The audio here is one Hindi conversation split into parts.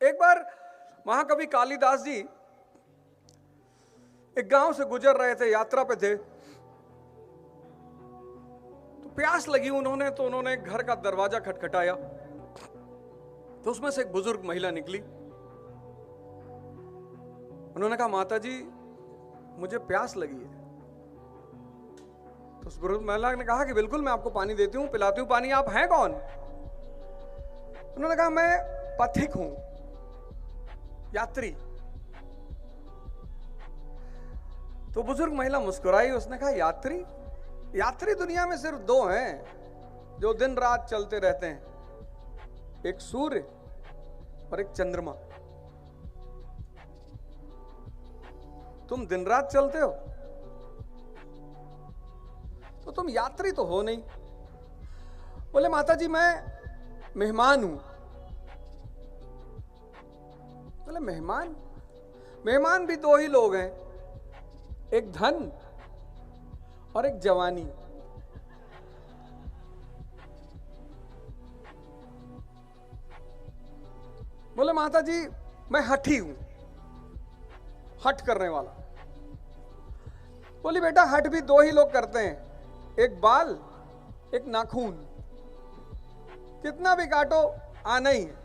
एक बार महाकवि कालिदास जी एक गांव से गुजर रहे थे, यात्रा पे थे, तो प्यास लगी उन्होंने, तो उन्होंने घर का दरवाजा खटखटाया, तो उसमें से एक बुजुर्ग महिला निकली। उन्होंने कहा, माता जी मुझे प्यास लगी है। तो उस बुजुर्ग महिला ने कहा कि बिल्कुल मैं आपको पानी देती हूं, पिलाती हूं पानी। आप हैं कौन? उन्होंने कहा, मैं पथिक हूं, यात्री। तो बुजुर्ग महिला मुस्कुराई, उसने कहा, यात्री? यात्री दुनिया में सिर्फ दो हैं जो दिन रात चलते रहते हैं, एक सूर्य और एक चंद्रमा। तुम दिन रात चलते हो तो तुम यात्री तो हो नहीं। बोले, माता जी मैं मेहमान हूं। बोले, मेहमान? मेहमान भी दो ही लोग हैं, एक धन और एक जवानी। बोले, माता जी मैं हठी हूं, हठ करने वाला। बोली, बेटा हठ भी दो ही लोग करते हैं, एक बाल एक नाखून, कितना भी काटो आना ही है।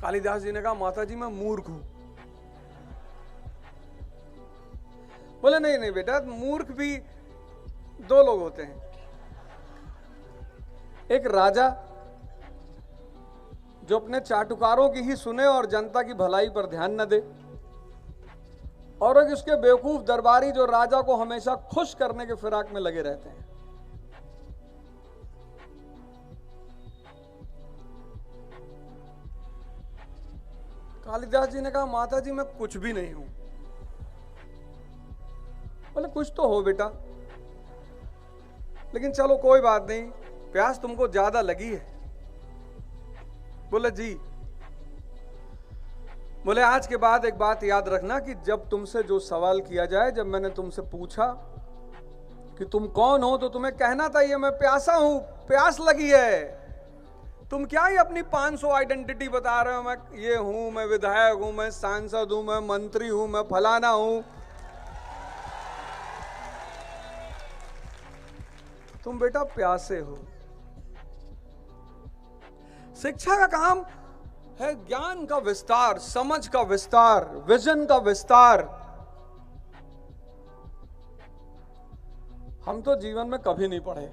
कालिदास जी ने कहा, माता जी मैं मूर्ख हूं। बोले, नहीं नहीं बेटा, मूर्ख भी दो लोग होते हैं, एक राजा जो अपने चाटुकारों की ही सुने और जनता की भलाई पर ध्यान न दे, और एक उसके बेवकूफ दरबारी जो राजा को हमेशा खुश करने के फिराक में लगे रहते हैं। कालिदास जी ने कहा, माता जी मैं कुछ भी नहीं हूं। बोले, कुछ तो हो बेटा, लेकिन चलो कोई बात नहीं, प्यास तुमको ज्यादा लगी है। बोले, जी। बोले, आज के बाद एक बात याद रखना कि जब तुमसे जो सवाल किया जाए, जब मैंने तुमसे पूछा कि तुम कौन हो, तो तुम्हें कहना था ये मैं प्यासा हूं, प्यास लगी है। तुम क्या ही अपनी 500 आइडेंटिटी बता रहे हो, मैं ये हूं, मैं विधायक हूं, मैं सांसद हूं, मैं मंत्री हूं, मैं फलाना हूं। तुम बेटा प्यासे हो। शिक्षा का काम है ज्ञान का विस्तार, समझ का विस्तार, विजन का विस्तार। हम तो जीवन में कभी नहीं पढ़े,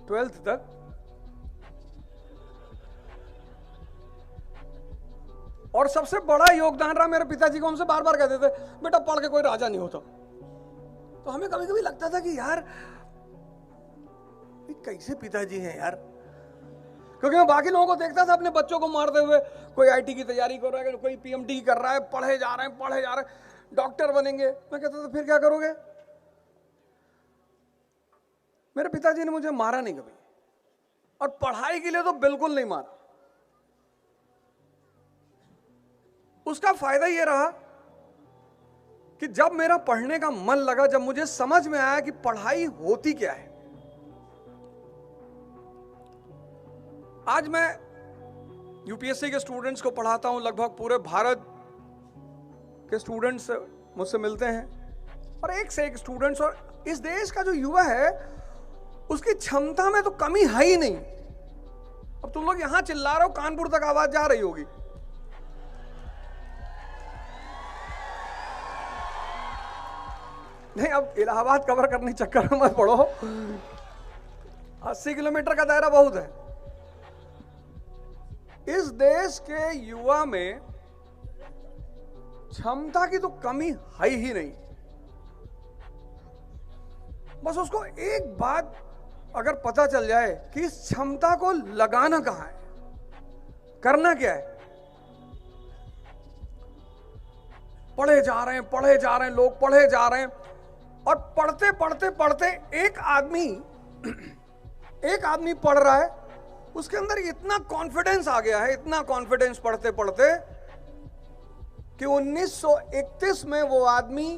12th तक। और सबसे बड़ा योगदान रहा मेरे पिताजी को, हमसे बार बार कहते थे, बेटा पढ़ के कोई राजा नहीं होता। तो हमें कभी कभी लगता था कि यार ये कैसे पिताजी हैं यार, क्योंकि मैं बाकी लोगों को देखता था अपने बच्चों को मारते हुए, कोई आईटी की तैयारी कर रहा है, कोई पीएमटी कर रहा है, पढ़े जा रहे हैं, डॉक्टर बनेंगे। मैं कहता था फिर क्या करोगे? मेरे पिताजी ने मुझे मारा नहीं कभी, और पढ़ाई के लिए तो बिल्कुल नहीं मारा। उसका फायदा यह रहा कि जब मेरा पढ़ने का मन लगा, जब मुझे समझ में आया कि पढ़ाई होती क्या है। आज मैं यूपीएससी के स्टूडेंट्स को पढ़ाता हूं, लगभग पूरे भारत के स्टूडेंट्स मुझसे मिलते हैं, और एक से एक स्टूडेंट्स। और इस देश का जो युवा है उसकी क्षमता में तो कमी है ही नहीं। अब तुम लोग यहां चिल्ला रहे हो, कानपुर तक आवाज जा रही होगी। नहीं, अब इलाहाबाद कवर करने चक्कर में मत पड़ो, 80 किलोमीटर का दायरा बहुत है। इस देश के युवा में क्षमता की तो कमी है ही नहीं। बस उसको एक बात अगर पता चल जाए कि इस क्षमता को लगाना कहां है, करना क्या है। पढ़े जा रहे हैं लोग, पढ़े जा रहे हैं, और पढ़ते पढ़ते पढ़ते एक आदमी पढ़ रहा है, उसके अंदर इतना कॉन्फिडेंस आ गया है, इतना कॉन्फिडेंस पढ़ते पढ़ते, कि 1931 में वो आदमी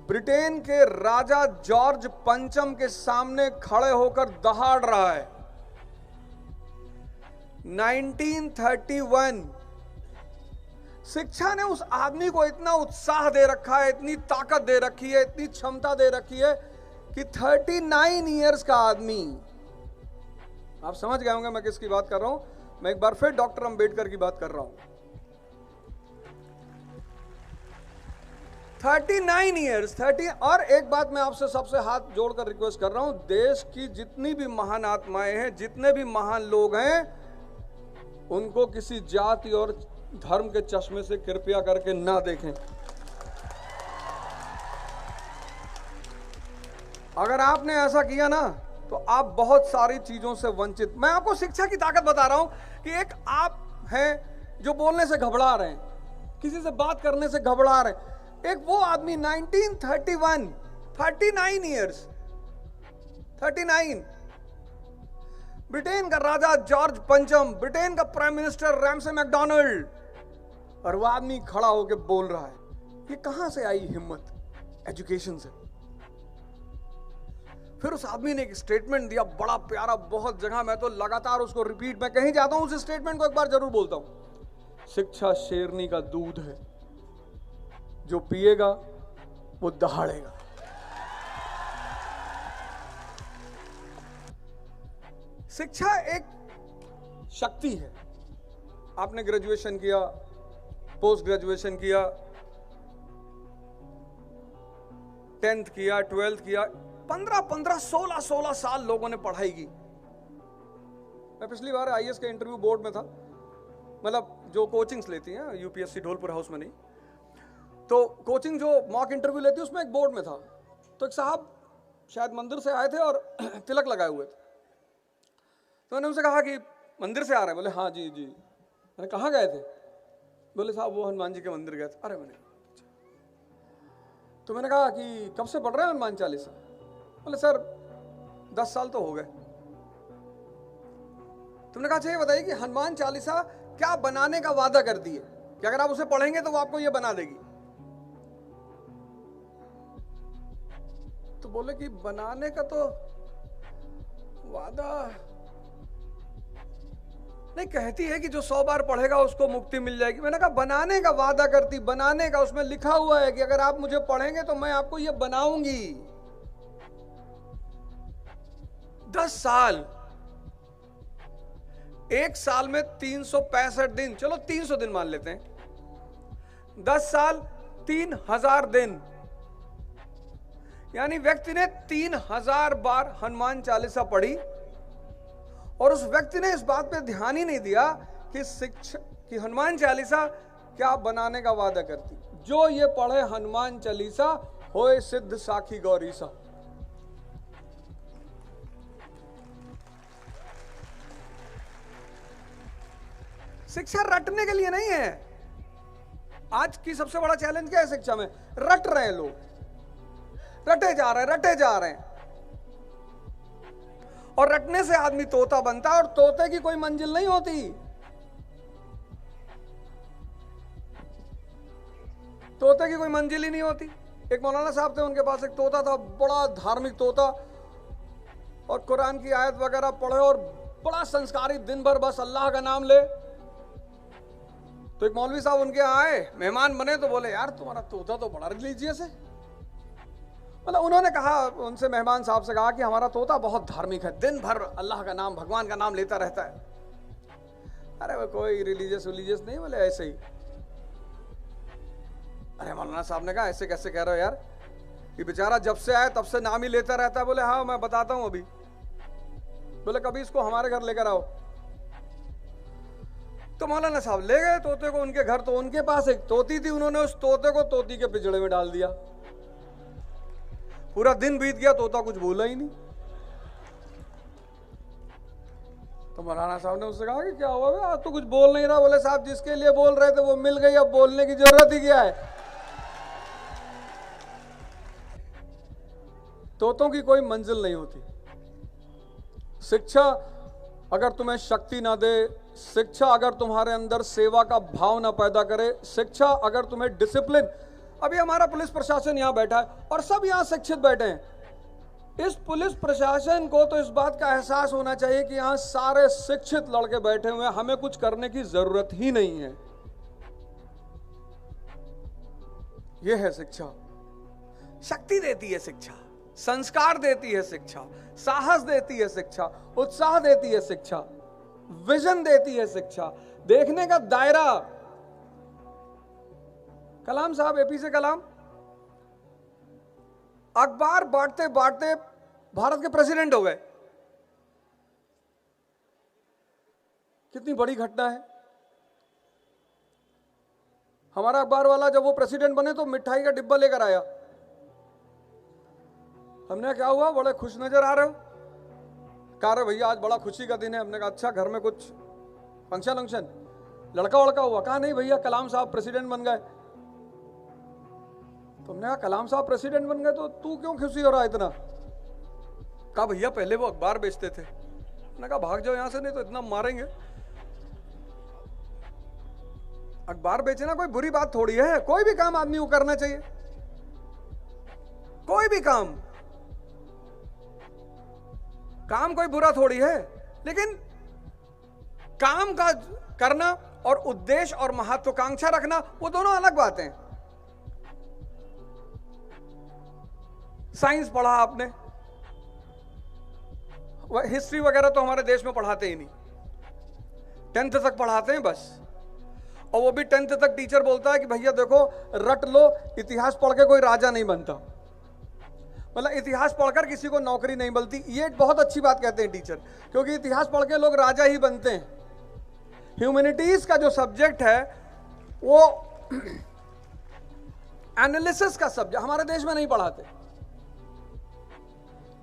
ब्रिटेन के राजा जॉर्ज पंचम के सामने खड़े होकर दहाड़ रहा है। 1931 शिक्षा ने उस आदमी को इतना उत्साह दे रखा है, इतनी ताकत दे रखी है, इतनी क्षमता दे रखी है कि 39 इयर्स का आदमी, आप समझ गए होंगे मैं किसकी बात कर रहा हूं। मैं एक बार फिर डॉक्टर अंबेडकर की बात कर रहा हूं। 39 इयर्स 30। और एक बात मैं आपसे सबसे हाथ जोड़कर रिक्वेस्ट कर रहा हूं, देश की जितनी भी महान आत्माएं हैं, जितने भी महान लोग हैं, उनको किसी जाति और धर्म के चश्मे से कृपया करके ना देखें। अगर आपने ऐसा किया ना तो आप बहुत सारी चीजों से वंचित। मैं आपको शिक्षा की ताकत बता रहा हूं कि एक आप हैं जो बोलने से घबरा रहे हैं, किसी से बात करने से घबरा रहे हैं। एक वो आदमी 1931, 39 इयर्स, 39, ब्रिटेन का राजा जॉर्ज पंचम, ब्रिटेन का प्राइम मिनिस्टर रैमसे मैकडोनाल्ड, और वो आदमी खड़ा होकर बोल रहा है। ये कहां से आई हिम्मत? एजुकेशन से। फिर उस आदमी ने एक स्टेटमेंट दिया, बड़ा प्यारा, बहुत जगह मैं तो लगातार उसको रिपीट, मैं कहीं जाता हूं उस स्टेटमेंट को एक बार जरूर बोलता हूं। शिक्षा शेरनी का दूध है, जो पिएगा वो दहाड़ेगा। शिक्षा एक शक्ति है। आपने ग्रेजुएशन किया, पोस्ट ग्रेजुएशन किया, 10th किया, 12th किया, 15 16 साल लोगों ने पढ़ाई की। मैं पिछली बार आईएएस के इंटरव्यू बोर्ड में था, मतलब जो कोचिंग्स लेती हैं यूपीएससी ढोलपुर हाउस में नहीं, तो कोचिंग जो मॉक इंटरव्यू लेती है उसमें एक बोर्ड में था। तो एक साहब शायद मंदिर से आए थे और तिलक लगाए हुए थे। तो मैंने उनसे कहा कि मंदिर से आ रहे हैं? बोले हाँ जी जी। मैंने कहाँ गए थे? बोले साहब वो हनुमान जी के मंदिर गए थे। अरे मैंने, तो मैंने कहा कि कब से पढ़ रहे हैं हनुमान चालीसा? बोले सर 10 साल तो हो गए। तुमने कहा अच्छा ये बताइए कि हनुमान चालीसा क्या बनाने का वादा करती है कि अगर आप उसे पढ़ेंगे तो वो आपको ये बना देगी? तो बोले कि बनाने का तो वादा नहीं, कहती है कि जो 100 बार पढ़ेगा उसको मुक्ति मिल जाएगी। मैंने कहा बनाने का वादा करती, बनाने का, उसमें लिखा हुआ है कि अगर आप मुझे पढ़ेंगे तो मैं आपको ये बनाऊंगी। 10 साल, एक साल में 365 दिन, चलो 300 दिन मान लेते हैं, 10 साल 3000 दिन, यानी व्यक्ति ने 3000 बार हनुमान चालीसा पढ़ी। और उस व्यक्ति ने इस बात पे ध्यान ही नहीं दिया कि शिक्षा कि हनुमान चालीसा क्या बनाने का वादा करती। जो ये पढ़े हनुमान चालीसा होए सिद्ध साखी गौरीसा। शिक्षा रटने के लिए नहीं है। आज की सबसे बड़ा चैलेंज क्या है शिक्षा में? रट रहे हैं लोग, रटे जा रहे हैं, रटे जा रहे हैं। और रटने से आदमी तोता बनता है, और तोते की कोई मंजिल नहीं होती। तोते की कोई मंजिल ही नहीं होती। एक मौलाना साहब थे, उनके पास एक तोता था, बड़ा धार्मिक तोता, और कुरान की आयत वगैरह पढ़े और बड़ा संस्कारी, दिन भर बस अल्लाह का नाम ले। तो एक मौलवी साहब उनके आए, मेहमान बने, तो बोले यार तुम्हारा तोता तो बड़ा रिलीजियस है। मतलब उन्होंने कहा, उनसे मेहमान साहब से कहा कि हमारा तोता बहुत धार्मिक है, दिन भर अल्लाह का नाम, भगवान का नाम लेता रहता है। अरे वो कोई रिलीजियस नहीं, बोले ऐसे ही। अरे मौलाना साहब ने कहा ऐसे कैसे कह रहे हो यार, ये बेचारा जब से आया तब से नाम ही लेता रहता है। बोले हाँ मैं बताता हूं अभी। बोले कभी इसको हमारे घर लेकर आओ। तो मौलाना साहब ले गए तोते को उनके घर। तो उनके पास एक तोती थी, उन्होंने उस तोते को तोती के पिंजड़े में डाल दिया। पूरा दिन बीत गया, तोता कुछ बोला ही नहीं। तो मौलाना साहब ने उससे कहा कि क्या हुआ, आज तो कुछ बोल नहीं रहा। बोले साहब जिसके लिए बोल रहे थे वो मिल गई, अब बोलने की जरूरत ही क्या है। तोतों की कोई मंजिल नहीं होती। शिक्षा अगर तुम्हें शक्ति ना दे, शिक्षा अगर तुम्हारे अंदर सेवा का भाव ना पैदा करे, शिक्षा अगर तुम्हें डिसिप्लिन अभी हमारा पुलिस प्रशासन यहां बैठा है और सब यहां शिक्षित बैठे हैं। इस पुलिस प्रशासन को तो इस बात का एहसास होना चाहिए कि यहां सारे शिक्षित लड़के बैठे हुए हैं, हमें कुछ करने की जरूरत ही नहीं है। यह है शिक्षा। शक्ति देती है शिक्षा, संस्कार देती है शिक्षा, साहस देती है शिक्षा, उत्साह देती है शिक्षा, विजन देती है शिक्षा, देखने का दायरा। कलाम साहब, एपीजे कलाम अखबार बांटते बांटते भारत के प्रेसिडेंट हो गए। कितनी बड़ी घटना है। हमारा अखबार वाला जब वो प्रेसिडेंट बने तो मिठाई का डिब्बा लेकर आया। हमने क्या हुआ, बड़े खुश नजर आ रहे हो? कह रहे भैया आज बड़ा खुशी का दिन है। हमने कहा अच्छा, घर में कुछ फंक्शन वंक्शन, लड़का वड़का हुआ? कहा नहीं भैया, कलाम साहब प्रेसिडेंट बन गए। तो हमने कहा कलाम साहब प्रेसिडेंट बन गए तो तू क्यों खुशी हो रहा है इतना? कहा भैया पहले वो अखबार बेचते थे। मैंने कहा भाग जाओ यहां से, नहीं तो इतना मारेंगे। अखबार बेचना कोई बुरी बात थोड़ी है। कोई भी काम आदमी को करना चाहिए, कोई भी काम कोई बुरा थोड़ी है। लेकिन काम का करना और उद्देश्य और महत्वाकांक्षा रखना, वो दोनों अलग बातें हैं। साइंस पढ़ा आपने, हिस्ट्री वगैरह तो हमारे देश में पढ़ाते ही नहीं, 10th तक पढ़ाते हैं बस। और वो भी 10th तक टीचर बोलता है कि भैया देखो रट लो, इतिहास पढ़ के कोई राजा नहीं बनता। मतलब इतिहास पढ़कर किसी को नौकरी नहीं मिलती। ये बहुत अच्छी बात कहते हैं टीचर, क्योंकि इतिहास पढ़ के लोग राजा ही बनते हैं। ह्यूमैनिटीज का जो सब्जेक्ट है वो एनालिसिस का सब्जेक्ट हमारे देश में नहीं पढ़ाते।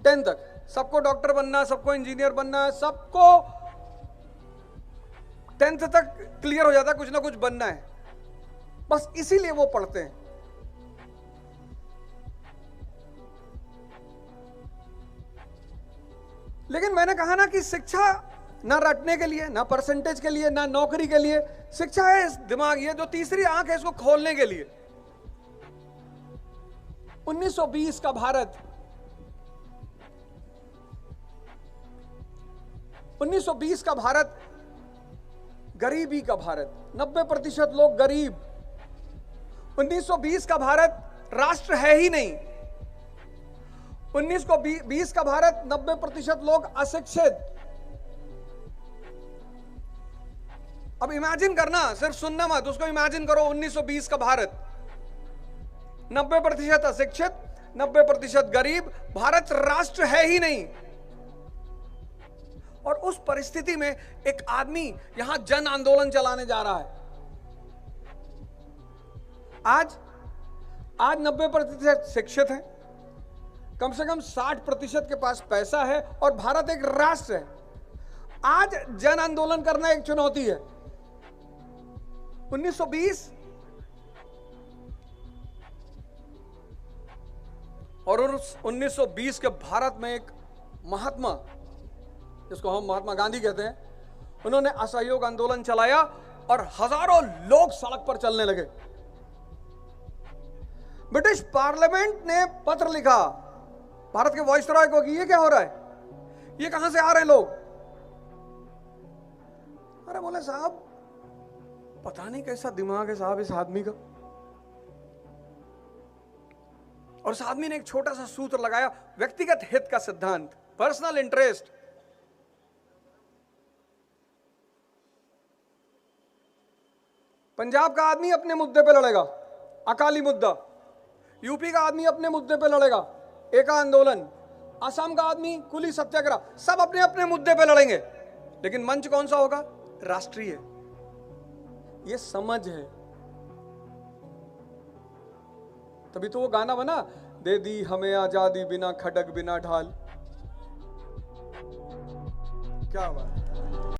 10th तक सबको डॉक्टर बनना है, सबको इंजीनियर बनना है, सबको 10th तक क्लियर हो जाता है कुछ ना कुछ बनना है, बस इसीलिए वो पढ़ते हैं। लेकिन मैंने कहा ना कि शिक्षा ना रटने के लिए, ना परसेंटेज के लिए, ना नौकरी के लिए। शिक्षा है इस दिमाग, ये जो तीसरी आंख है, इसको खोलने के लिए। 1920 का भारत, 1920 का भारत गरीबी का भारत, 90% लोग गरीब। 1920 का भारत राष्ट्र है ही नहीं। 1920 का भारत 90% लोग अशिक्षित। अब इमेजिन करना, सिर्फ सुनना मत, उसको इमेजिन करो। 1920 का भारत 90% अशिक्षित, 90% गरीब, भारत राष्ट्र है ही नहीं। और उस परिस्थिति में एक आदमी यहां जन आंदोलन चलाने जा रहा है। आज 90% शिक्षित हैं, कम से कम 60% के पास पैसा है, और भारत एक राष्ट्र है। आज जन आंदोलन करना एक चुनौती है। 1920 और उस 1920 के भारत में एक महात्मा, जिसको हम महात्मा गांधी कहते हैं, उन्होंने असहयोग आंदोलन चलाया और हजारों लोग सड़क पर चलने लगे। ब्रिटिश पार्लियामेंट ने पत्र लिखा भारत के वाइसरॉय को कि ये क्या हो रहा है, ये कहां से आ रहे हैं लोग। अरे बोले साहब, पता नहीं कैसा दिमाग है साहब इस आदमी का। और उस आदमी ने एक छोटा सा सूत्र लगाया, व्यक्तिगत हित का सिद्धांत, पर्सनल इंटरेस्ट। पंजाब का आदमी अपने मुद्दे पे लड़ेगा, अकाली मुद्दा। यूपी का आदमी अपने मुद्दे पे लड़ेगा, एका आंदोलन। असम का आदमी कुली सत्याग्रह। सब अपने अपने मुद्दे पे लड़ेंगे, लेकिन मंच कौन सा होगा? राष्ट्रीय। ये समझ है, तभी तो वो गाना बना, दे दी हमें आजादी बिना खड़ग बिना ढाल। क्या बात।